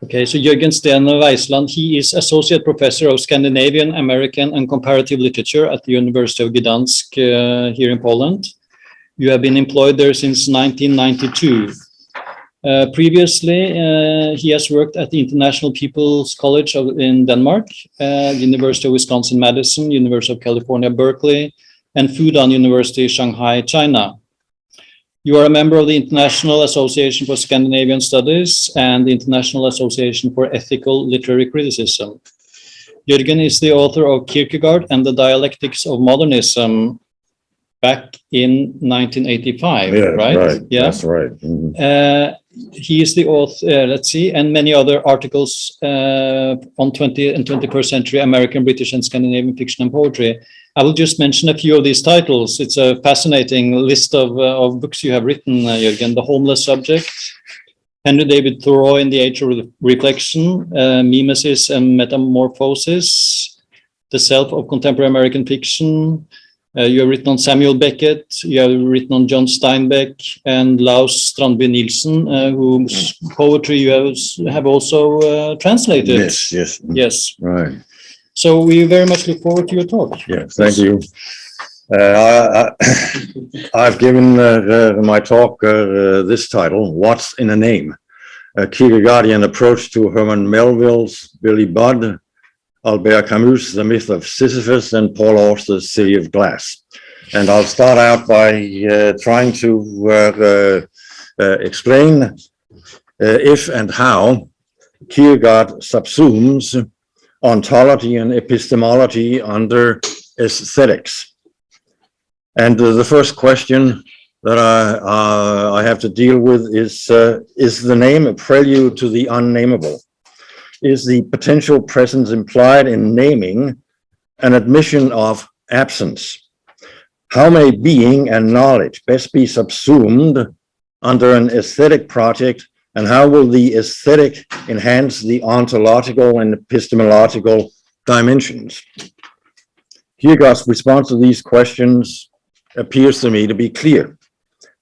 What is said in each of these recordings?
Okay, so Jørgen Veisland, he is Associate Professor of Scandinavian, American, and Comparative Literature at the University of Gdansk here in Poland. You have been employed there since 1992. Previously, he has worked at the International People's College in Denmark, University of Wisconsin-Madison, University of California, Berkeley, and Fudan University, Shanghai, China. You are a member of the International Association for Scandinavian Studies and the International Association for Ethical Literary Criticism. Jørgen is the author of Kierkegaard and the Dialectics of Modernism back in 1985, yeah, right? Yeah, that's right. Mm-hmm. He is the author, let's see, and many other articles on 20th and 21st century American, British, and Scandinavian fiction and poetry. I will just mention a few of these titles. It's a fascinating list of books you have written, Jørgen. The Homeless Subject, Henry David Thoreau in the Age of Reflection, Mimesis and Metamorphosis, The Self of Contemporary American Fiction. You have written on Samuel Beckett, you have written on John Steinbeck and Laus Strandby Nielsen, whose poetry you have also translated. Yes. Yes. Right. So we very much look forward to your talk. Yeah, thank you. I've given my talk this title, What's in a Name? A Kierkegaardian approach to Herman Melville's Billy Budd, Albert Camus' The Myth of Sisyphus, and Paul Auster's City of Glass. And I'll start out by trying to explain if and how Kierkegaard subsumes ontology and epistemology under aesthetics. And the first question that I have to deal with is the name a prelude to the unnameable? Is the potential presence implied in naming an admission of absence? How may being and knowledge best be subsumed under an aesthetic project, and how will the aesthetic enhance the ontological and epistemological dimensions? Kierkegaard's response to these questions appears to me to be clear.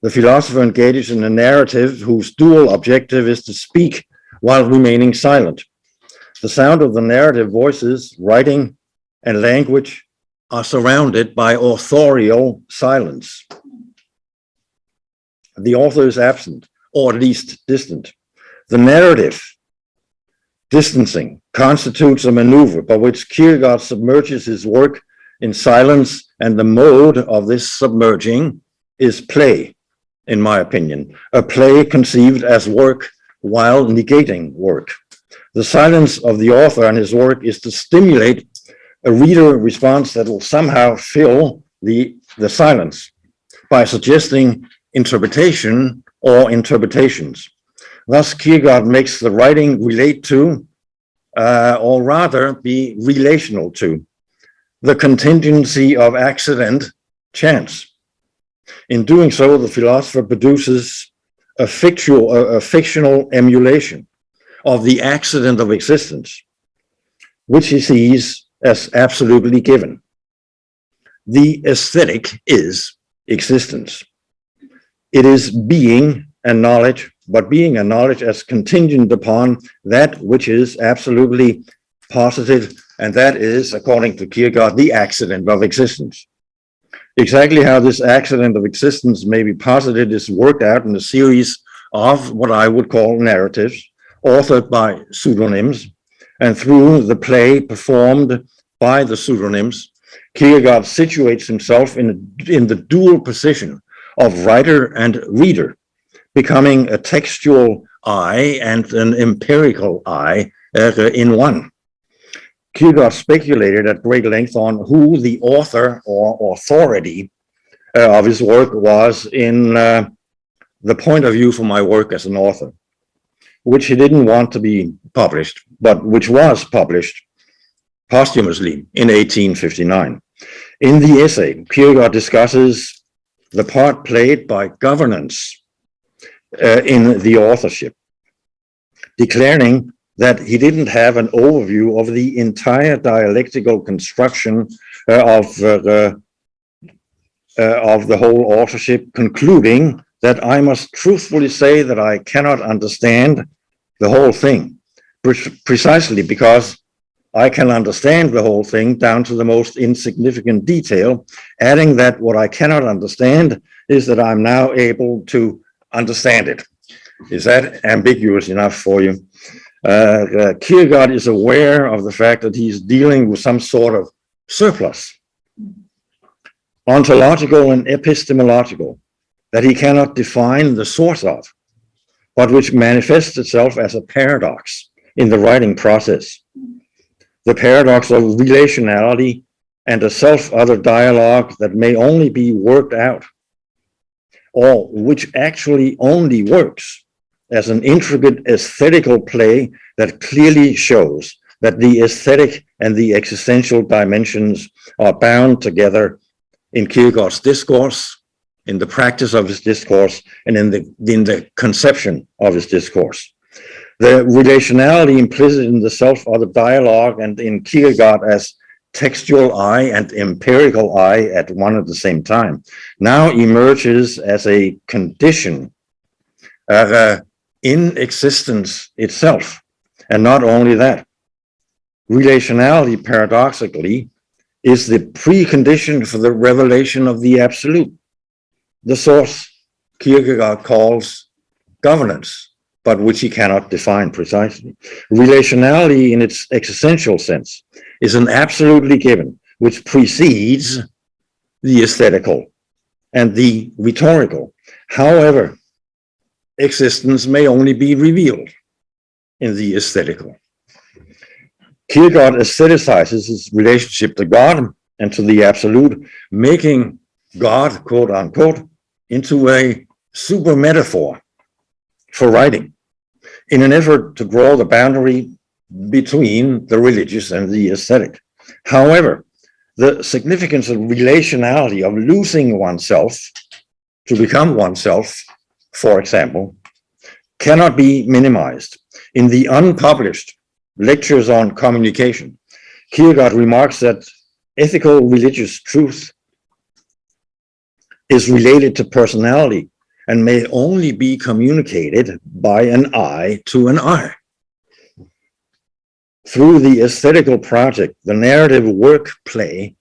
The philosopher engages in a narrative whose dual objective is to speak while remaining silent. The sound of the narrative voices, writing, and language are surrounded by authorial silence. The author is absent, or at least distant. The narrative, distancing, constitutes a maneuver by which Kierkegaard submerges his work in silence, and the mode of this submerging is play, in my opinion, a play conceived as work while negating work. The silence of the author and his work is to stimulate a reader response that will somehow fill the silence by suggesting interpretation or interpretations. Thus, Kierkegaard makes the writing relate to, or rather be relational to, the contingency of accident, chance. In doing so, the philosopher produces a fictional emulation of the accident of existence, which he sees as absolutely given. The aesthetic is existence. It is being and knowledge, but being and knowledge as contingent upon that which is absolutely posited, and that is, according to Kierkegaard, the accident of existence. Exactly how this accident of existence may be posited is worked out in a series of what I would call narratives, authored by pseudonyms, and through the play performed by the pseudonyms, Kierkegaard situates himself in the dual position of writer and reader, becoming a textual I and an empirical I in one. Kierkegaard speculated at great length on who the author or authority of his work was in the point of view for my work as an author, which he didn't want to be published, but which was published posthumously in 1859. In the essay, Kierkegaard discusses the part played by governance in the authorship, declaring that he didn't have an overview of the entire dialectical construction of the whole authorship, concluding that I must truthfully say that I cannot understand the whole thing, precisely because I can understand the whole thing down to the most insignificant detail, adding that what I cannot understand is that I'm now able to understand it. Is that ambiguous enough for you? Kierkegaard is aware of the fact that he's dealing with some sort of surplus, ontological and epistemological, that he cannot define the source of, but which manifests itself as a paradox in the writing process. The paradox of relationality and a self-other dialogue that may only be worked out, or which actually only works as an intricate aesthetical play that clearly shows that the aesthetic and the existential dimensions are bound together in Kierkegaard's discourse, in the practice of his discourse, and in the conception of his discourse. The relationality implicit in the self-other dialogue and in Kierkegaard as textual I and empirical I at one at the same time now emerges as a condition in existence itself. And not only that, relationality paradoxically is the precondition for the revelation of the absolute, the source Kierkegaard calls governance, but which he cannot define precisely. Relationality in its existential sense is an absolutely given, which precedes the aesthetical and the rhetorical. However, existence may only be revealed in the aesthetical. Kierkegaard aestheticizes his relationship to God and to the absolute, making God, quote unquote, into a super metaphor for writing, in an effort to draw the boundary between the religious and the aesthetic. However, the significance of relationality, of losing oneself to become oneself, for example, cannot be minimized. In the unpublished Lectures on Communication, Kierkegaard remarks that ethical religious truth is related to personality and may only be communicated by an I to an I. Through the aesthetical project, the narrative work play,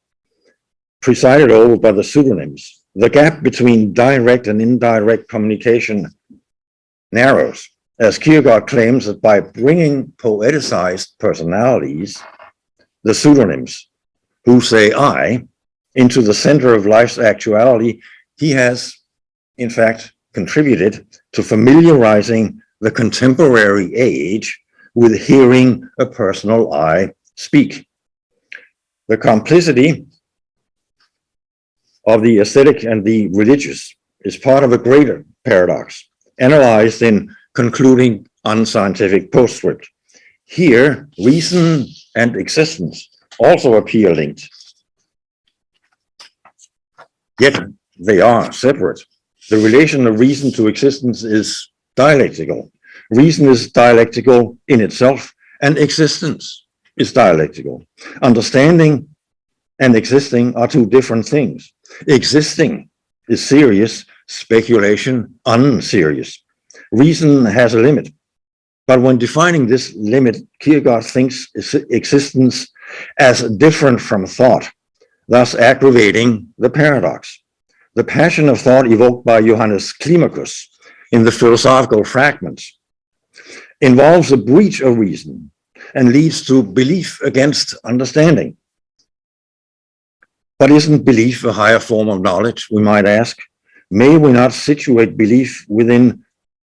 presided over by the pseudonyms, the gap between direct and indirect communication narrows, as Kierkegaard claims that by bringing poeticized personalities, the pseudonyms, who say I, into the center of life's actuality, he has, in fact, contributed to familiarizing the contemporary age with hearing a personal I speak. The complicity of the aesthetic and the religious is part of a greater paradox, analyzed in concluding unscientific postscript. Here, reason and existence also appear linked, yet they are separate. The relation of reason to existence is dialectical. Reason is dialectical in itself, and existence is dialectical. Understanding and existing are two different things. Existing is serious, speculation unserious. Reason has a limit, but when defining this limit, Kierkegaard thinks existence as different from thought, thus aggravating the paradox. The passion of thought evoked by Johannes Climacus in the Philosophical Fragments involves a breach of reason and leads to belief against understanding. But isn't belief a higher form of knowledge, we might ask? May we not situate belief within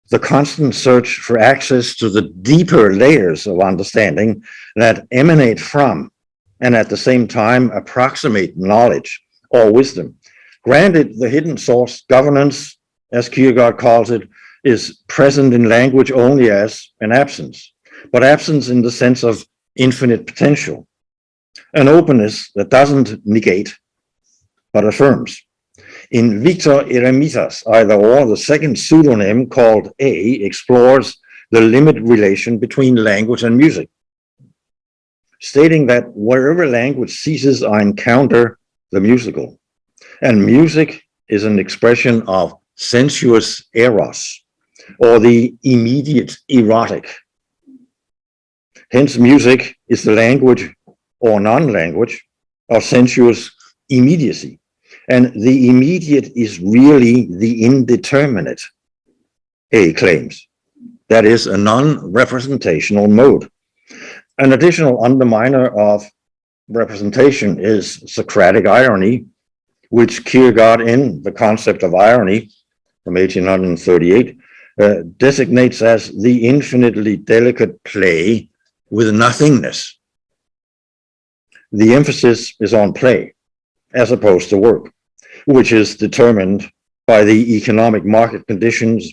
the constant search for access to the deeper layers of understanding that emanate from and at the same time approximate knowledge or wisdom? Granted, the hidden source governance, as Kierkegaard calls it, is present in language only as an absence, but absence in the sense of infinite potential, an openness that doesn't negate, but affirms. In Victor Eremita's Either Or, the second pseudonym called A explores the limit relation between language and music, stating that wherever language ceases, I encounter the musical. And music is an expression of sensuous eros, or the immediate erotic. Hence, music is the language or non-language of sensuous immediacy. And the immediate is really the indeterminate, A claims. That is a non-representational mode. An additional underminer of representation is Socratic irony, which Kierkegaard in The Concept of Irony from 1838 designates as the infinitely delicate play with nothingness. The emphasis is on play as opposed to work, which is determined by the economic market conditions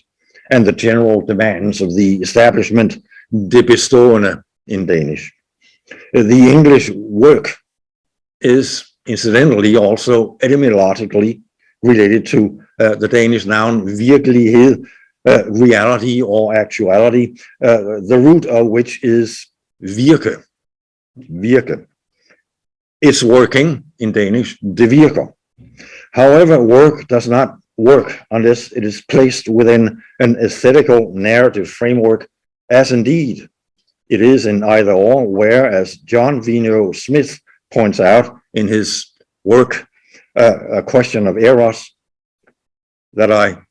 and the general demands of the establishment, det bestående in Danish. The English work is incidentally also etymologically related to the Danish noun virkelighed, reality or actuality, the root of which is virke. Virke. It's working in Danish, det virker. However, work does not work unless it is placed within an aesthetical narrative framework, as indeed it is in either or, whereas John Vino Smith points out in his work, A Question of Eros, that I'm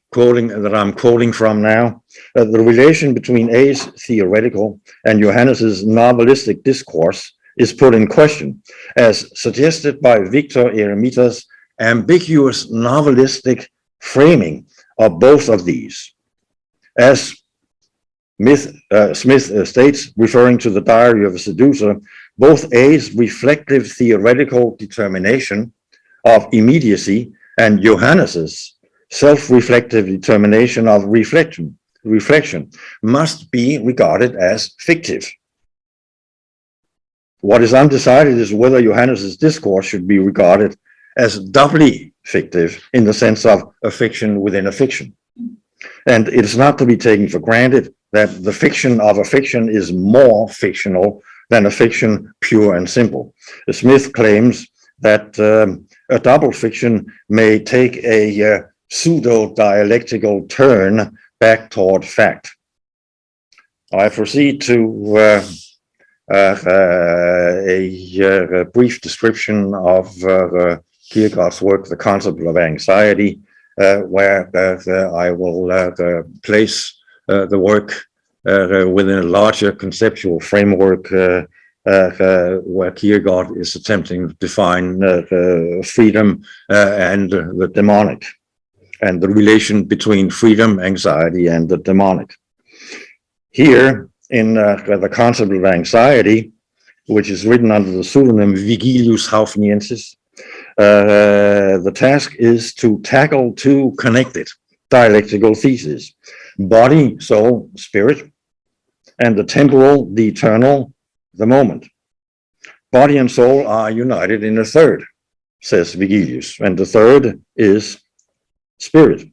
quoting from now, the relation between A's theoretical and Johannes's novelistic discourse is put in question, as suggested by Victor Eremita's ambiguous novelistic framing of both of these. As Smith states, referring to the Diary of a Seducer, both A's reflective theoretical determination of immediacy and Johannes's self-reflective determination of reflection must be regarded as fictive. What is undecided is whether Johannes's discourse should be regarded as doubly fictive in the sense of a fiction within a fiction. And it is not to be taken for granted that the fiction of a fiction is more fictional than a fiction pure and simple. Smith claims that a double fiction may take a pseudo-dialectical turn back toward fact. I proceed to a brief description of Kierkegaard's work, The Concept of Anxiety, where I will place the work within a larger conceptual framework where Kierkegaard is attempting to define freedom and the demonic, and the relation between freedom, anxiety, and the demonic. Here, in The Concept of Anxiety, which is written under the pseudonym Vigilius Haufniensis, the task is to tackle two connected dialectical theses: body, soul, spirit, and the temporal, the eternal, the moment. Body and soul are united in a third, says Vigilius, and the third is spirit.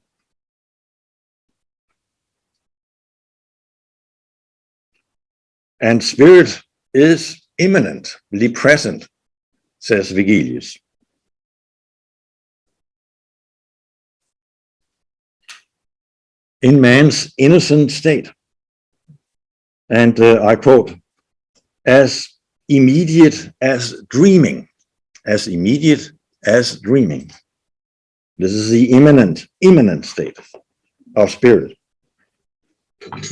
And spirit is immanently present, says Vigilius. In man's innocent state. And I quote, as immediate as dreaming, as immediate as dreaming. This is the immanent state of spirit,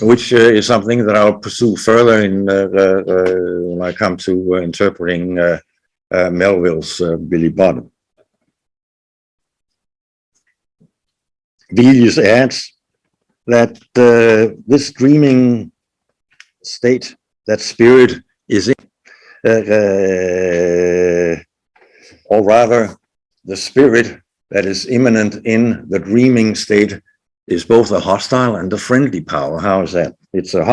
which is something that I'll pursue further in when I come to interpreting Melville's Billy Bottom. Vigilius adds that this dreaming state that spirit is in, or rather the spirit that is immanent in the dreaming state, is both a hostile and a friendly power. How is that? It's a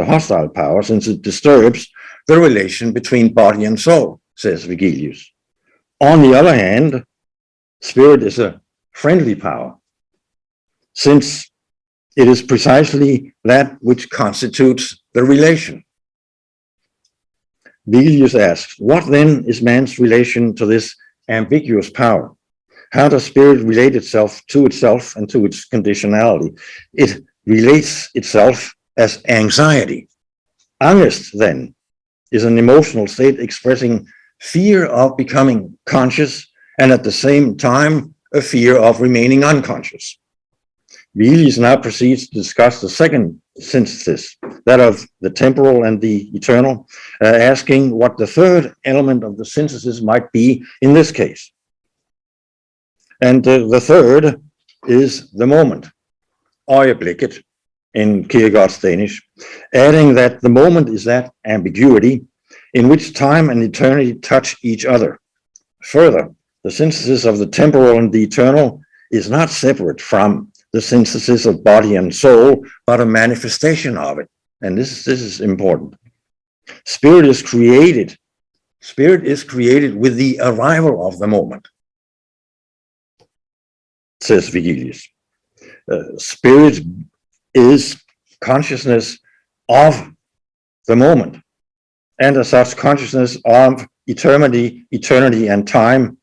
hostile power since it disturbs the relation between body and soul, says Vigilius. On the other hand, spirit is a friendly power since it is precisely that which constitutes the relation. Vigilius asks, what then is man's relation to this ambiguous power? How does spirit relate itself and to its conditionality? It relates itself as anxiety. Angst, then, is an emotional state expressing fear of becoming conscious and at the same time a fear of remaining unconscious. Vigilius now proceeds to discuss the second synthesis, that of the temporal and the eternal, asking what the third element of the synthesis might be in this case. And the third is the moment, øjeblikket, in Kierkegaard's Danish, adding that the moment is that ambiguity in which time and eternity touch each other. Further, the synthesis of the temporal and the eternal is not separate from the synthesis of body and soul, but a manifestation of it. And this is important. Spirit is created with the arrival of the moment, says Vigilius. Spirit is consciousness of the moment, and as such consciousness of eternity and time,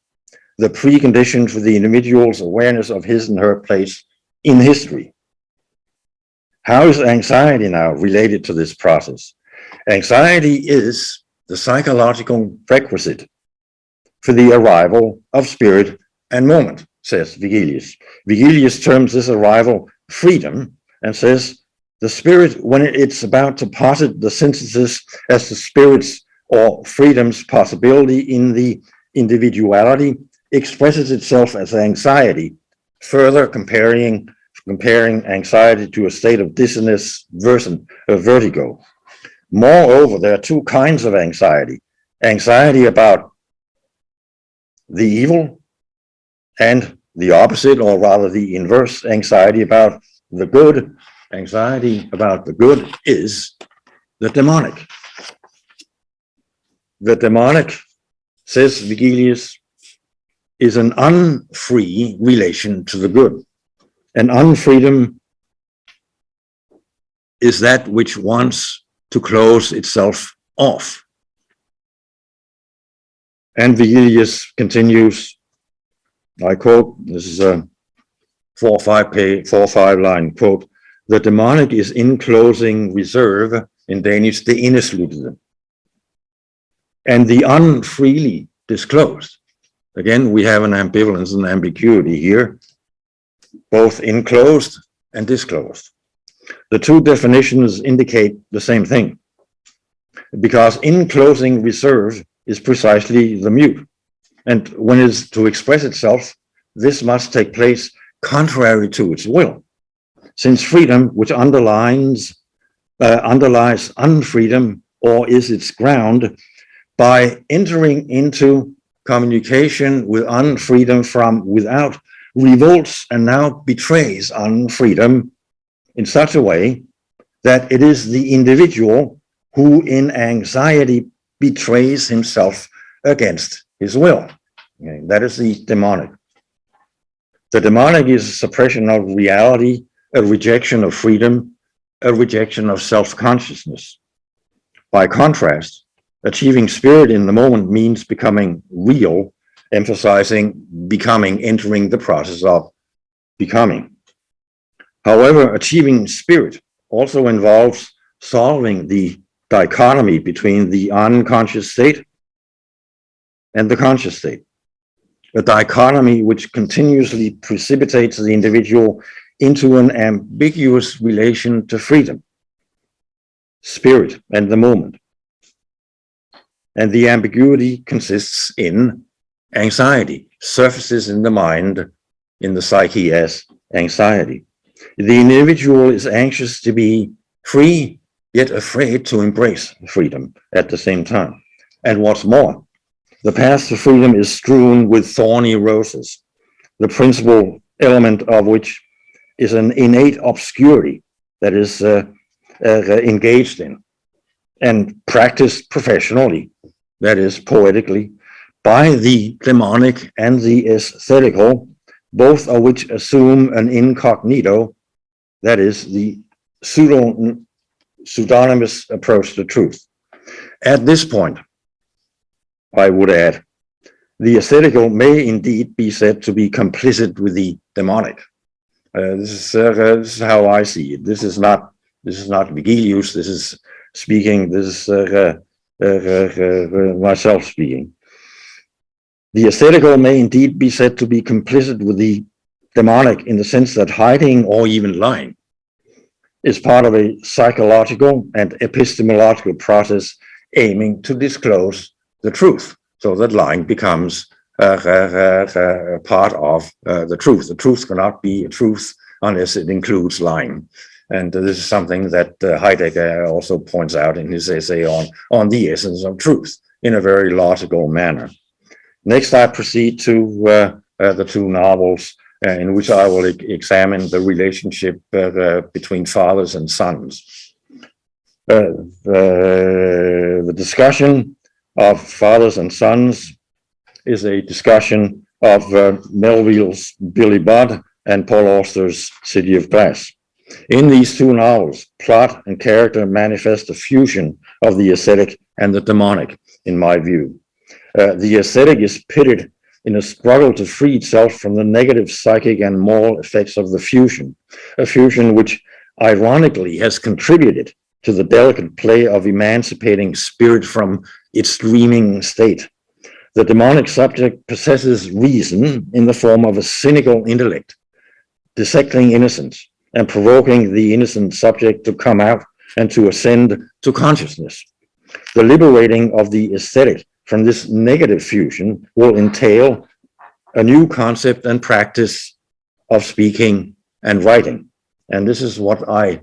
the precondition for the individual's awareness of his and her place in history. How is anxiety now related to this process? Anxiety is the psychological prerequisite for the arrival of spirit and moment, says Vigilius. Vigilius terms this arrival freedom and says the spirit, when it's about to posit the synthesis as the spirit's or freedom's possibility in the individuality, expresses itself as anxiety, further comparing anxiety to a state of dizziness versus vertigo. Moreover, there are two kinds of anxiety. Anxiety about the evil and the opposite, or rather the inverse, anxiety about the good. Anxiety about the good is the demonic. The demonic, says Vigilius, is an unfree relation to the good. And unfreedom is that which wants to close itself off. And Vigilius continues, I quote, this is a 4 or 5 line quote, the demonic is enclosing reserve, in Danish, the indeslutede, and the unfreely disclosed. Again, we have an ambivalence and ambiguity here, both enclosed and disclosed. The two definitions indicate the same thing, because enclosing reserve is precisely the mute. And when it is to express itself, this must take place contrary to its will, since freedom, which underlies unfreedom, or is its ground, by entering into communication with unfreedom from without, revolts and now betrays unfreedom in such a way that it is the individual who in anxiety betrays himself against his will. Okay, that is the demonic. The demonic is a suppression of reality, a rejection of freedom, a rejection of self-consciousness. By contrast, achieving spirit in the moment means becoming real, emphasizing becoming, entering the process of becoming. However, achieving spirit also involves solving the dichotomy between the unconscious state and the conscious state, a dichotomy which continuously precipitates the individual into an ambiguous relation to freedom, spirit, and the moment. And the ambiguity consists in anxiety, surfaces in the mind, in the psyche as anxiety. The individual is anxious to be free, yet afraid to embrace freedom at the same time. And what's more, the path to freedom is strewn with thorny roses, the principal element of which is an innate obscurity that is engaged in and practiced professionally, that is poetically, by the demonic and the aesthetical, both of which assume an incognito, that is the pseudonymous approach to truth. At this point, I would add, the aesthetical may indeed be said to be complicit with the demonic. This is how I see it. This is not Vigilius. This is speaking. This is myself speaking. The aesthetical may indeed be said to be complicit with the demonic in the sense that hiding or even lying is part of a psychological and epistemological process aiming to disclose the truth, so that lying becomes part of the truth. The truth cannot be a truth unless it includes lying. And this is something that Heidegger also points out in his essay on the essence of truth in a very logical manner. Next, I proceed to the two novels in which I will examine the relationship between fathers and sons. The discussion of fathers and sons is a discussion of Melville's Billy Budd and Paul Auster's City of Glass. In these two novels, plot and character manifest a fusion of the aesthetic and the demonic, in my view. The aesthetic is pitted in a struggle to free itself from the negative psychic and moral effects of the fusion, a fusion which ironically has contributed to the delicate play of emancipating spirit from its dreaming state. The demonic subject possesses reason in the form of a cynical intellect, dissecting innocence and provoking the innocent subject to come out and to ascend to consciousness. The liberating of the aesthetic from this negative fusion will entail a new concept and practice of speaking and writing. And this is what I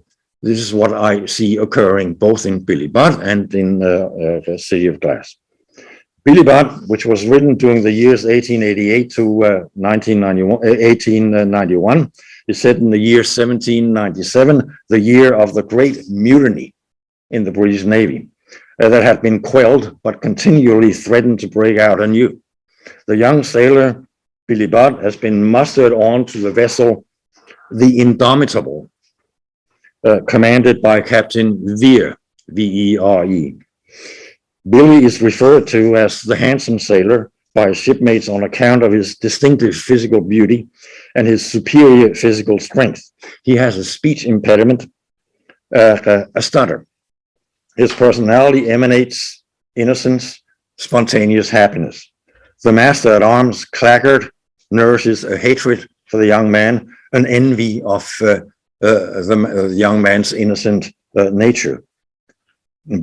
see occurring both in Billy Budd and in the City of Glass. Billy Budd, which was written during the years 1888 to 1891, is set in the year 1797, the year of the Great Mutiny in the British Navy, that had been quelled but continually threatened to break out anew. The young sailor, Billy Budd, has been mustered on to the vessel, the Indomitable, commanded by Captain Vere, V-E-R-E. Billy is referred to as the handsome sailor by his shipmates on account of his distinctive physical beauty and his superior physical strength. He has a speech impediment, a stutter. His personality emanates innocence, spontaneous happiness. The master at arms, Claggart, nourishes a hatred for the young man, an envy of the young man's innocent nature.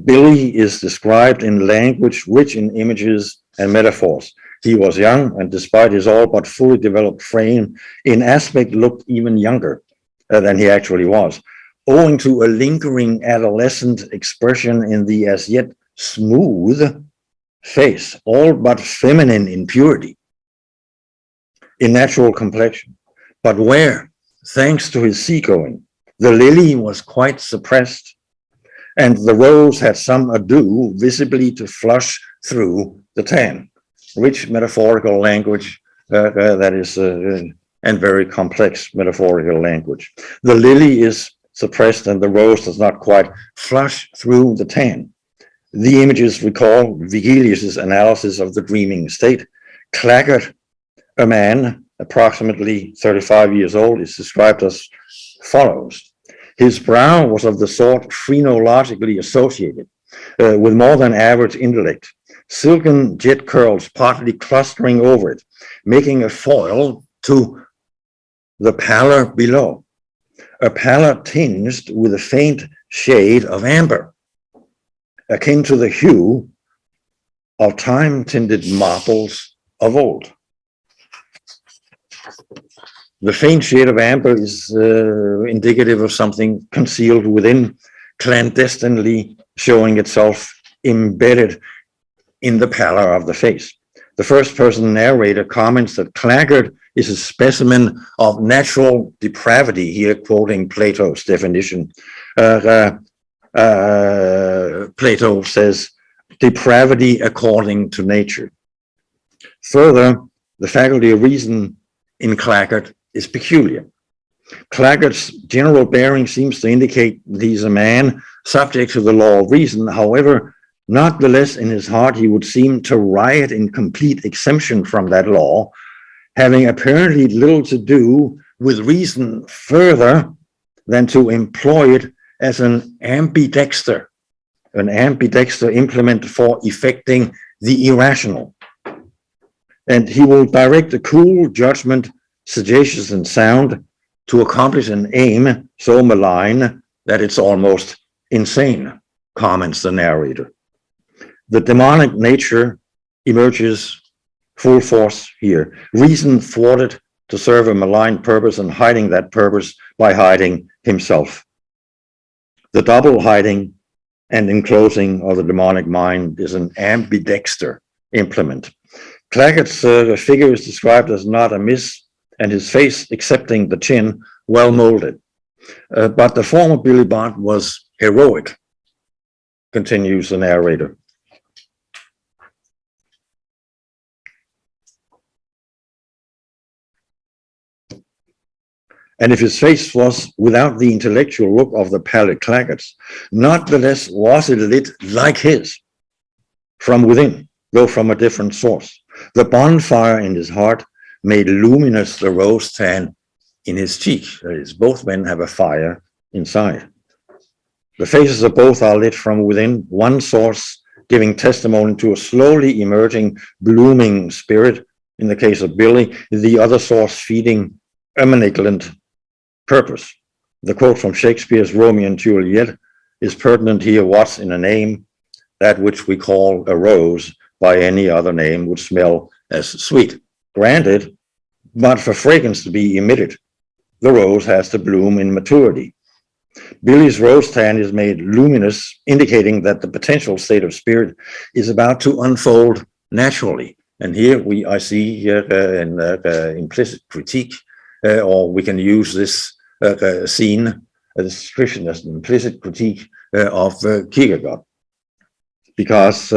Billy is described in language rich in images and metaphors. He was young, and despite his all but fully developed frame, in aspect looked even younger than he actually was, owing to a lingering adolescent expression in the as yet smooth face, all but feminine in purity, in natural complexion. But where, thanks to his seagoing, the lily was quite suppressed, and the rose had some ado visibly to flush through the tan. Rich metaphorical language, that is, and very complex metaphorical language. The lily is suppressed and the rose does not quite flush through the tan. The images recall Vigilius' analysis of the dreaming state. Claggart, a man approximately 35 years old, is described as follows. His brow was of the sort phrenologically associated with more than average intellect, silken jet curls partly clustering over it, making a foil to the pallor below, a pallor tinged with a faint shade of amber, akin to the hue of time-tinted marbles of old. The faint shade of amber is indicative of something concealed within, clandestinely showing itself embedded in the pallor of the face. The first-person narrator comments that Claggart is a specimen of natural depravity, here quoting Plato's definition. Plato says, depravity according to nature. Further, the faculty of reason in Claggart is peculiar. Claggart's general bearing seems to indicate that he's a man subject to the law of reason. However, not the less in his heart he would seem to riot in complete exemption from that law, having apparently little to do with reason further than to employ it as an ambidexter an ambidexter implement for effecting the irrational. And he will direct a cool judgment, sagacious and sound, to accomplish an aim so malign that it's almost insane, comments the narrator. The demonic nature emerges full force here. Reason thwarted to serve a malign purpose and hiding that purpose by hiding himself. The double hiding and enclosing of the demonic mind is an ambidexter implement. Claggart's figure is described as not amiss, and his face, excepting the chin, well molded. But the former Billy Bart was heroic, continues the narrator. And if his face was without the intellectual look of the pallid Claggart's, not the less was it lit like his, from within, though from a different source. The bonfire in his heart made luminous the rose tan in his cheek. That is, both men have a fire inside. The faces of both are lit from within, one source giving testimony to a slowly emerging, blooming spirit, in the case of Billy, the other source feeding a malignant purpose. The quote from Shakespeare's Romeo and Juliet is pertinent here. What's in a name? That which we call a rose by any other name would smell as sweet. Granted, but for fragrance to be emitted, the rose has to bloom in maturity. Billy's rose tan is made luminous, indicating that the potential state of spirit is about to unfold naturally. And here I see here an implicit critique, or we can use this scene, this description as an implicit critique of Kierkegaard. Because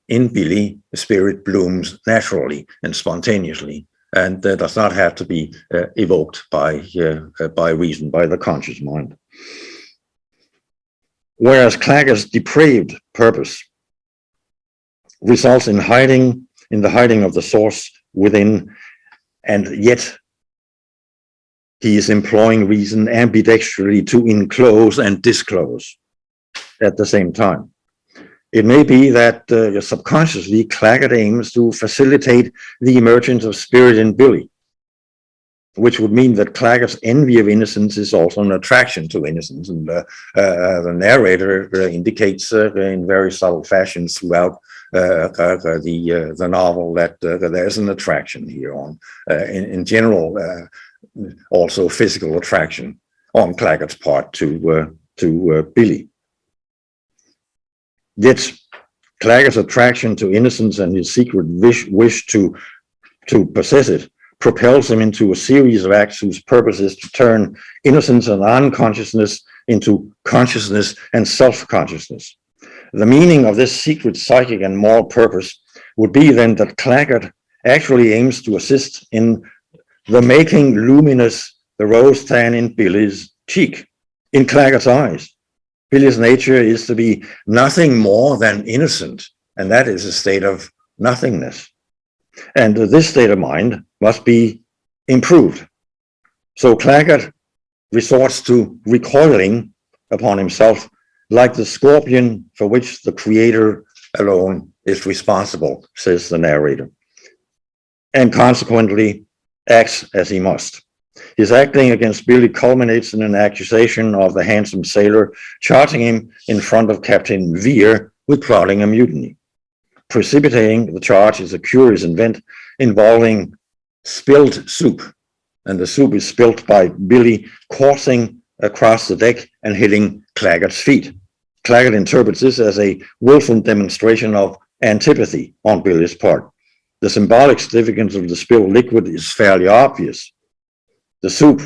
in Billy, the spirit blooms naturally and spontaneously, and does not have to be evoked by reason, by the conscious mind. Whereas Claggart's depraved purpose results in the hiding of the source within, and yet he is employing reason ambidextrously to enclose and disclose at the same time. It may be that subconsciously Claggart aims to facilitate the emergence of spirit in Billy, which would mean that Claggart's envy of innocence is also an attraction to innocence. And the narrator indicates in very subtle fashion throughout the novel that there's an attraction here on, in general, also physical attraction on Claggart's part to Billy. Yet Claggart's attraction to innocence and his secret wish to possess it propels him into a series of acts whose purpose is to turn innocence and unconsciousness into consciousness and self-consciousness. The meaning of this secret psychic and moral purpose would be then that Claggart actually aims to assist in the making luminous the rose tan in Billy's cheek, in Claggart's eyes. Billy's nature is to be nothing more than innocent, and that is a state of nothingness. And this state of mind must be improved. So Claggart resorts to recoiling upon himself like the scorpion for which the creator alone is responsible, says the narrator, and consequently acts as he must. His acting against Billy culminates in an accusation of the handsome sailor, charging him in front of Captain Veer with plotting a mutiny. Precipitating the charge is a curious event involving spilled soup, and the soup is spilt by Billy coursing across the deck and hitting Claggart's feet. Claggart interprets this as a willful demonstration of antipathy on Billy's part. The symbolic significance of the spilled liquid is fairly obvious. The soup,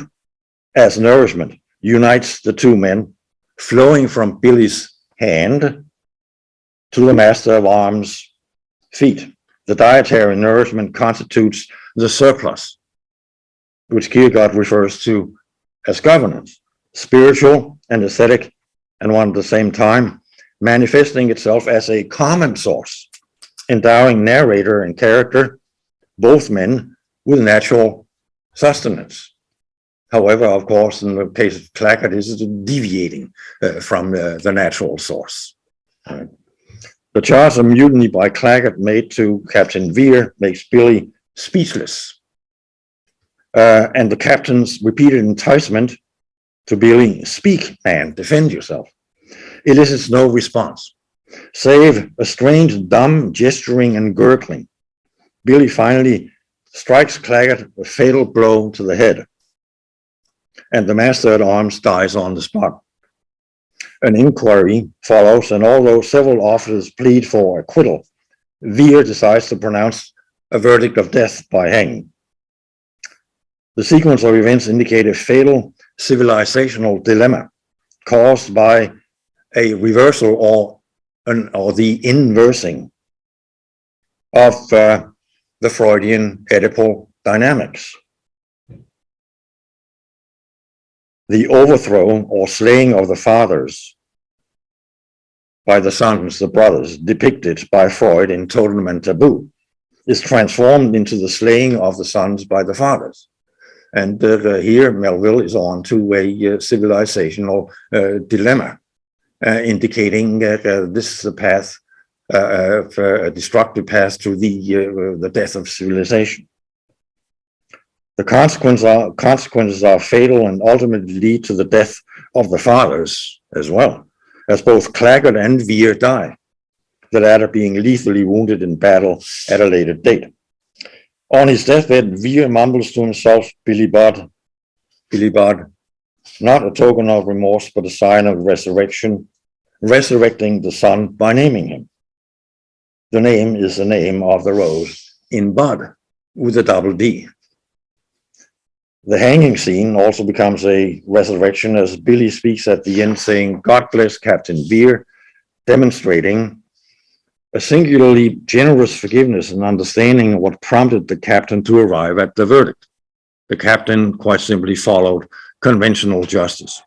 as nourishment, unites the two men, flowing from Billy's hand to the master of arms' feet. The dietary nourishment constitutes the surplus, which Kierkegaard refers to as governance, spiritual and aesthetic, and one at the same time, manifesting itself as a common source, endowing narrator and character, both men, with natural sustenance. However, of course, in the case of Claggart, this is deviating from the natural source. The charge of mutiny by Claggart made to Captain Vere makes Billy speechless. And the captain's repeated enticement to Billy, "Speak, man, defend yourself," elicits no response, save a strange dumb gesturing and gurgling. Billy finally strikes Claggart a fatal blow to the head, and the master at arms dies on the spot. An inquiry follows, and although several officers plead for acquittal, Vere decides to pronounce a verdict of death by hanging. The sequence of events indicate a fatal civilizational dilemma caused by a reversal or the inversing of the Freudian Oedipal dynamics. The overthrow or slaying of the fathers by the sons, the brothers, depicted by Freud in Totem and Taboo, is transformed into the slaying of the sons by the fathers. And here Melville is on to a civilizational dilemma, indicating this is a path, a destructive path to the death of civilization. The consequences are fatal and ultimately lead to the death of the fathers as well, as both Claggart and Vere die, the latter being lethally wounded in battle at a later date. On his deathbed, Vere mumbles to himself, Billy Budd, not a token of remorse, but a sign of resurrection, resurrecting the son by naming him. The name is the name of the rose in bud, with a double D. The hanging scene also becomes a resurrection as Billy speaks at the end saying, "God bless Captain Vere," demonstrating a singularly generous forgiveness and understanding of what prompted the captain to arrive at the verdict. The captain quite simply followed conventional justice.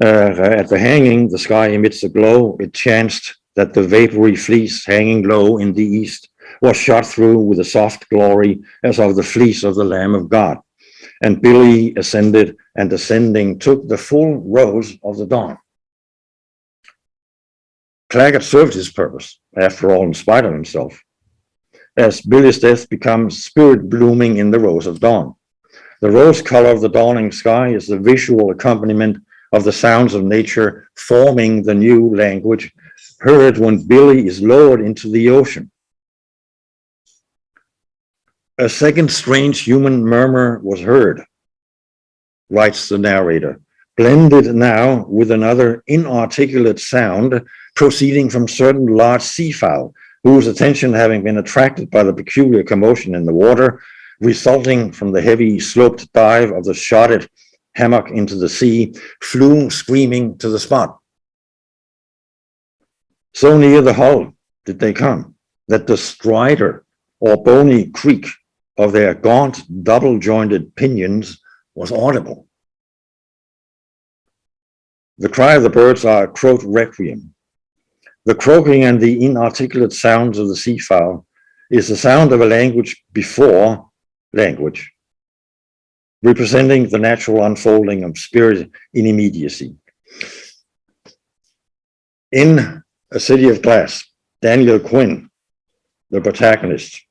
At the hanging, the sky emits a glow. It chanced that the vapory fleece hanging low in the east was shot through with a soft glory as of the fleece of the Lamb of God. And Billy ascended, and ascending took the full rose of the dawn. Claggart served his purpose, after all, in spite of himself, as Billy's death becomes spirit blooming in the rose of dawn. The rose color of the dawning sky is the visual accompaniment of the sounds of nature forming the new language heard when Billy is lowered into the ocean. A second strange human murmur was heard, writes the narrator, blended now with another inarticulate sound proceeding from certain large seafowl, whose attention having been attracted by the peculiar commotion in the water, resulting from the heavy sloped dive of the shotted hammock into the sea, flew screaming to the spot. So near the hull did they come that the stridor or bony creak of their gaunt, double-jointed pinions was audible. The cry of the birds are a croaked requiem. The croaking and the inarticulate sounds of the seafowl is the sound of a language before language, representing the natural unfolding of spirit in immediacy. In A City of Glass, Daniel Quinn, the protagonist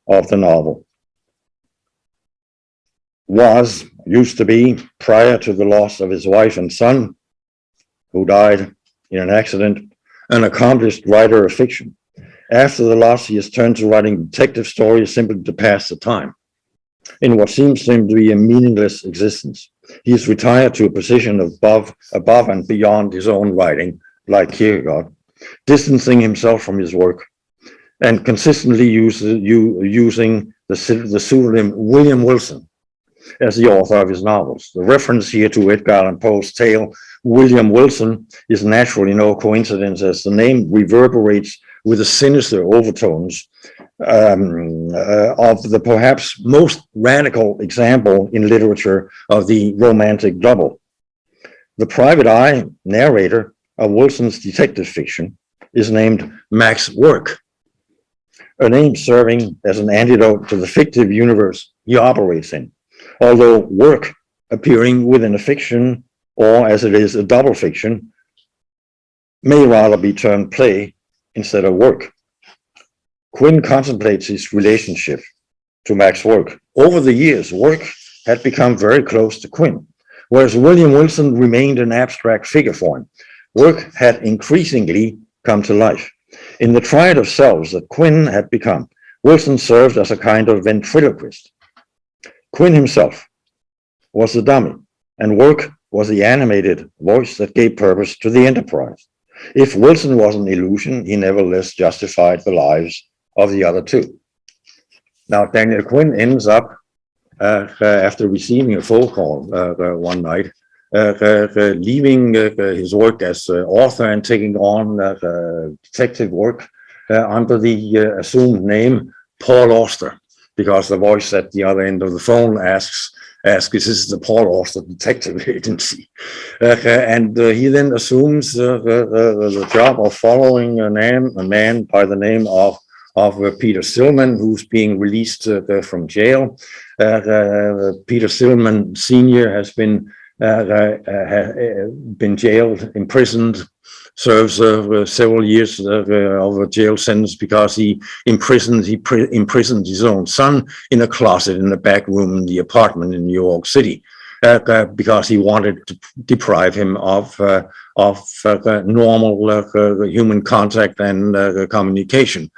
of the novel, used to be, prior to the loss of his wife and son, who died in an accident, an accomplished writer of fiction. After the loss, he has turned to writing detective stories simply to pass the time in what seems to him to be a meaningless existence. He is retired to a position above and beyond his own writing, like Kierkegaard, distancing himself from his work and consistently using the pseudonym William Wilson as the author of his novels. The reference here to Edgar Allan Poe's tale, William Wilson, is naturally no coincidence, as the name reverberates with the sinister overtones of the perhaps most radical example in literature of the romantic double. The private eye narrator of Wilson's detective fiction is named Max Work, a name serving as an antidote to the fictive universe he operates in, although work appearing within a fiction, or as it is, a double fiction, may rather be termed play instead of work. Quinn contemplates his relationship to Mac's work. Over the years, work had become very close to Quinn, whereas William Wilson remained an abstract figure for him. Work had increasingly come to life. In the triad of selves that Quinn had become, Wilson served as a kind of ventriloquist. Quinn himself was the dummy, and work was the animated voice that gave purpose to the enterprise. If Wilson was an illusion, he nevertheless justified the lives of the other two. Now, Daniel Quinn ends up, after receiving a phone call one night, leaving his work as author and taking on detective work under the assumed name Paul Auster, because the voice at the other end of the phone asks, is this the Paul Auster detective agency? And he then assumes the job of following a man by the name of Peter Stillman, who's being released from jail. Peter Stillman Sr. has been jailed, imprisoned, serves several years of a jail sentence because he imprisoned his own son in a closet in the back room in the apartment in New York City, because he wanted to deprive him of normal human contact and communication,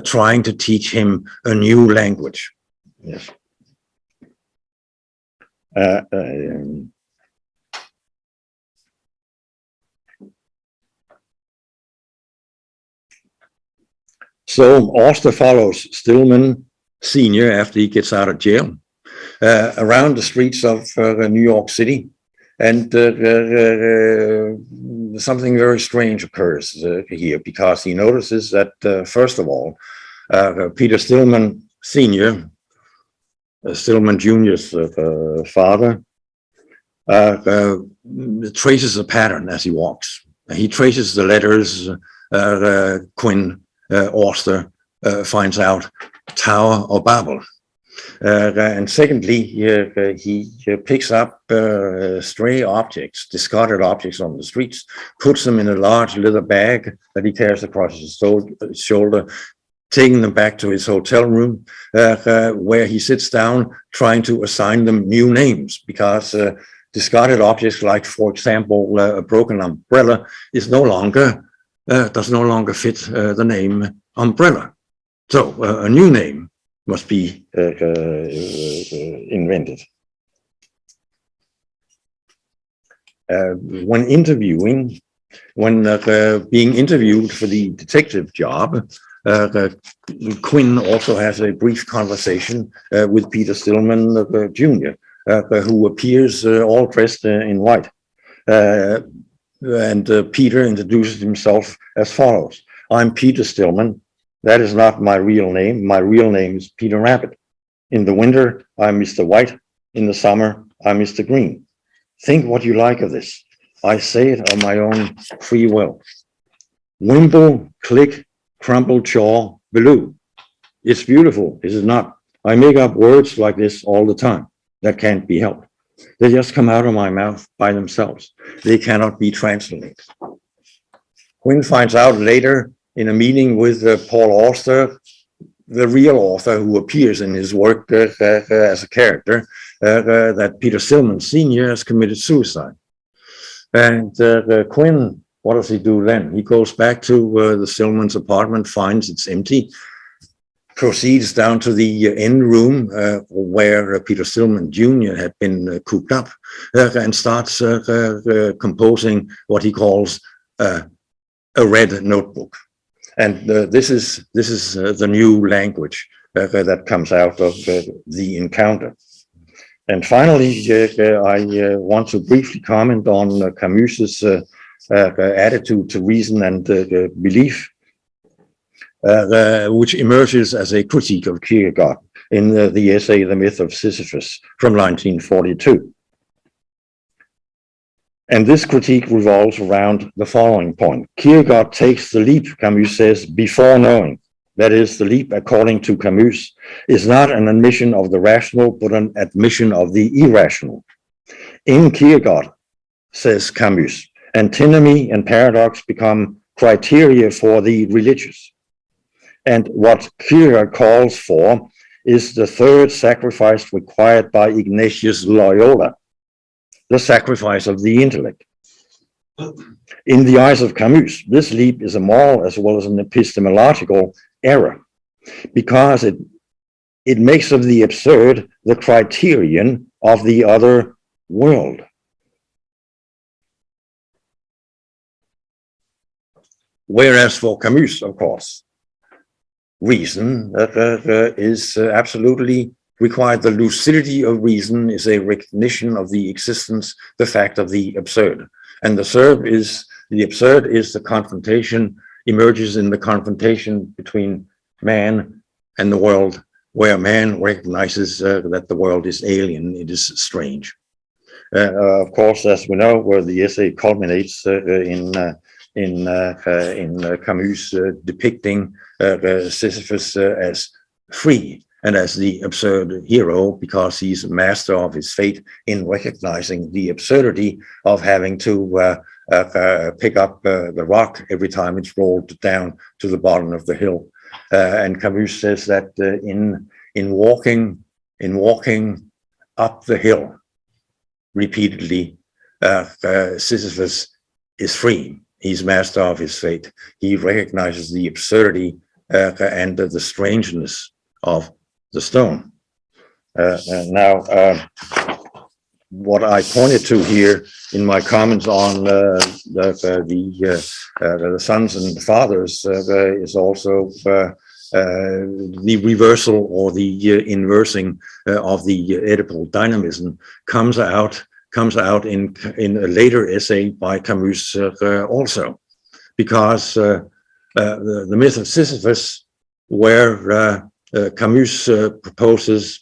trying to teach him a new language. Yes. So Auster follows Stillman Sr. after he gets out of jail around the streets of New York City, and something very strange occurs here, because he notices that, first of all, Peter Stillman Sr., Stillman Jr.'s father, traces a pattern as he walks. He traces the letters Quinn Auster finds out, Tower of Babel. And secondly, he picks up stray objects, discarded objects on the streets, puts them in a large leather bag that he carries across his shoulder, taking them back to his hotel room, where he sits down trying to assign them new names, because discarded objects, like, for example, a broken umbrella, does no longer fit the name umbrella. So a new name must be invented. When being interviewed for the detective job, Quinn also has a brief conversation with Peter Stillman Jr., who appears all dressed in white. And Peter introduces himself as follows: "I'm Peter Stillman. That is not my real name. My real name is Peter Rabbit. In the winter, I'm Mr. White. In the summer, I'm Mr. Green. Think what you like of this. I say it of my own free will. Wimble, click, crumple, chaw, below. It's beautiful, is it not? I make up words like this all the time. That can't be helped. They just come out of my mouth by themselves. They cannot be translated." Quinn finds out later in a meeting with Paul Auster, the real author who appears in his work as a character, that Peter Stillman Sr. has committed suicide. And Quinn, what does he do then? He goes back to the Stillman's apartment, finds it's empty, proceeds down to the end room where Peter Stillman Jr. had been cooped up, and starts composing what he calls a red notebook. And this is the new language that comes out of the encounter. And finally, I want to briefly comment on Camus's attitude to reason and belief, which emerges as a critique of Kierkegaard in the essay The Myth of Sisyphus from 1942. And this critique revolves around the following point. Kierkegaard takes the leap, Camus says, before knowing. That is, the leap, according to Camus, is not an admission of the rational, but an admission of the irrational. In Kierkegaard, says Camus, Antinomy and paradox become criteria for the religious. And what Kierkegaard calls for is the third sacrifice required by Ignatius Loyola, the sacrifice of the intellect. In the eyes of Camus, this leap is a moral as well as an epistemological error, because it makes of the absurd the criterion of the other world. Whereas for Camus, of course, reason is absolutely required. The lucidity of reason is a recognition of the existence, the fact of the absurd. And the absurd is the confrontation, emerges in the confrontation between man and the world, where man recognizes that the world is alien, it is strange. Of course, as we know, where the essay culminates in Camus depicting Sisyphus as free and as the absurd hero, because he's master of his fate in recognizing the absurdity of having to pick up the rock every time it's rolled down to the bottom of the hill. And Camus says that in walking up the hill repeatedly, Sisyphus is free. He's master of his fate. He recognizes the absurdity and the strangeness of the stone. Now, what I pointed to here in my comments on the sons and fathers is also the reversal or the inversing of the Oedipal dynamism comes out in a later essay by Camus also, because the myth of Sisyphus, where Camus proposes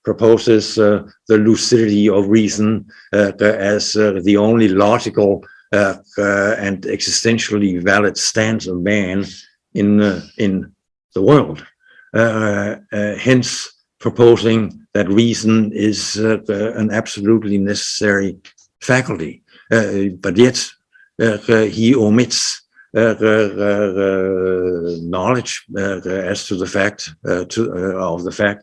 the lucidity of reason as the only logical and existentially valid stance of man in the world. Hence, proposing that reason is an absolutely necessary faculty, but yet he omits knowledge as to the fact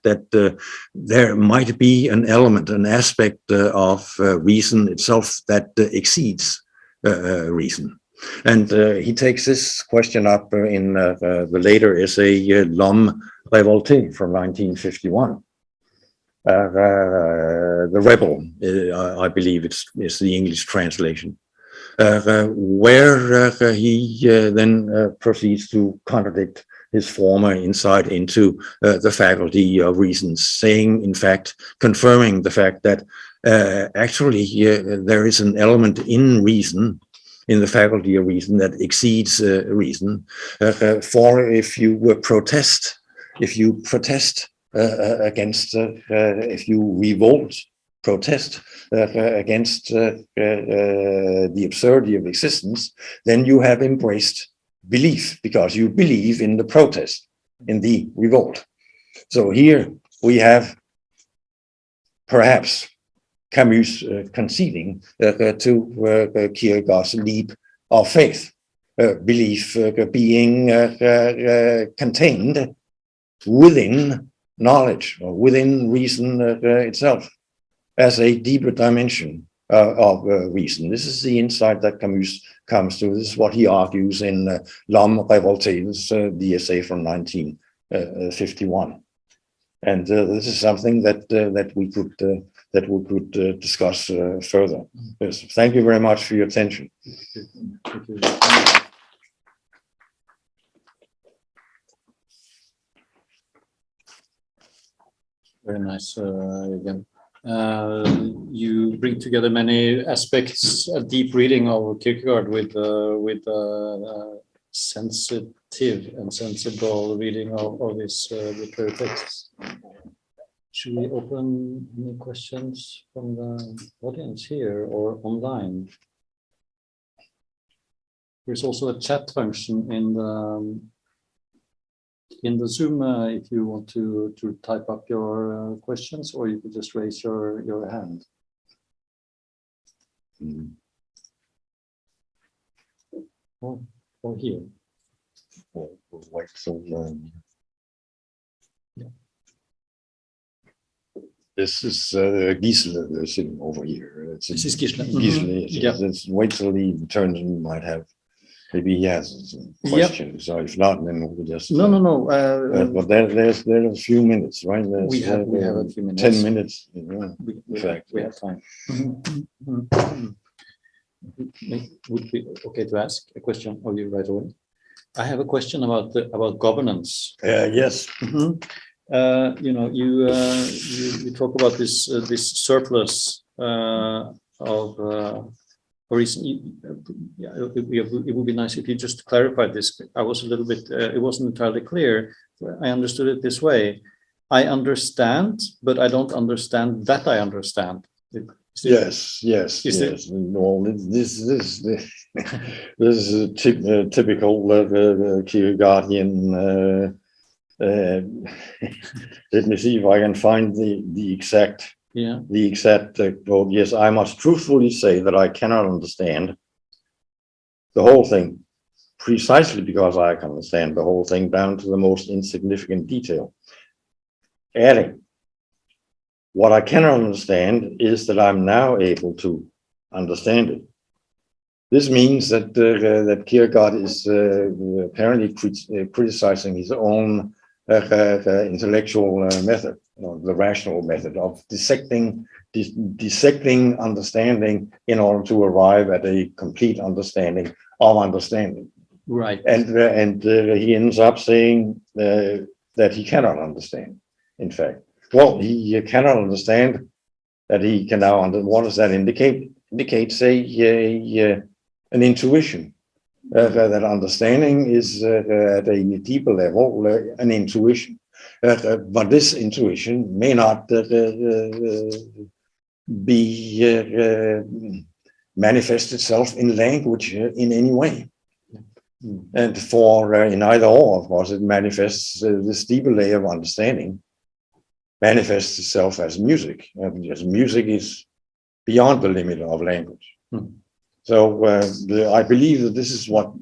that there might be an element, an aspect of reason itself that exceeds reason. And he takes this question up in the later essay, L'Homme Révolté from 1951. The Rebel, I believe it's the English translation. Where he then proceeds to contradict his former insight into the faculty of reason, saying, in fact, confirming the fact that actually there is an element in reason, in the faculty of reason, that exceeds reason. For if you protest against, if you revolt, protest against the absurdity of existence, then you have embraced belief, because you believe in the protest, in the revolt. So here we have perhaps Camus conceding to Kierkegaard's leap of faith, belief being contained within knowledge or within reason itself, as a deeper dimension of reason. This is the insight that Camus comes to. This is what he argues in L'Homme Révolté, the essay from 1951. And this is something that we could discuss further. Yes, thank you very much for your attention. Thank you. Very nice, again. You bring together many aspects, a deep reading of Kierkegaard with sensitive and sensible reading of his literary texts. Should we open any questions from the audience here or online? There's also a chat function in the Zoom if you want to type up your questions, or you could just raise your hand. or here. We'll wait till, Yeah. This is Gisela sitting over here. This is Gisela. Gisela, Yeah. let's wait till he returns and might have, maybe he has some questions. So if not, then we'll just. No. But there's a few minutes, right? We have a few minutes. 10 minutes. We have time. Would be okay to ask a question of you right away? I have a question about governance. Yes. You talk about this surplus of reason. It would be nice if you just clarified this. I was a little bit. It wasn't entirely clear. I understood it this way. I understand, but I don't understand that I understand. Yes. No, this is a typical Kierkegaardian. Let me see if I can find the exact quote. Yes, I must truthfully say that I cannot understand the whole thing, precisely because I can understand the whole thing down to the most insignificant detail. Adding, what I cannot understand is that I'm now able to understand it. This means that Kierkegaard is apparently criticizing his own intellectual method, the rational method of dissecting understanding in order to arrive at a complete understanding of understanding. Right. And he ends up saying that he cannot understand, in fact. Well, he cannot understand that he can now what does that indicate? Indicates an intuition. That understanding is at a deeper level an intuition. But this intuition may not manifest itself in language in any way. And in either or, of course, it manifests this deeper layer of understanding. Manifests itself as music, because music is beyond the limit of language. So I believe that this is what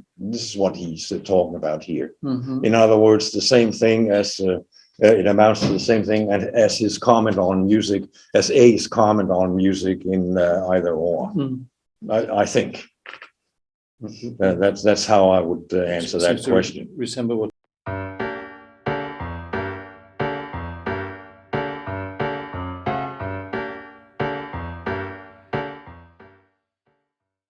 he's talking about here. In other words, the same thing as it amounts to the same thing as his comment on music, as A's comment on music in either or. I think that's how I would answer that question. Resemble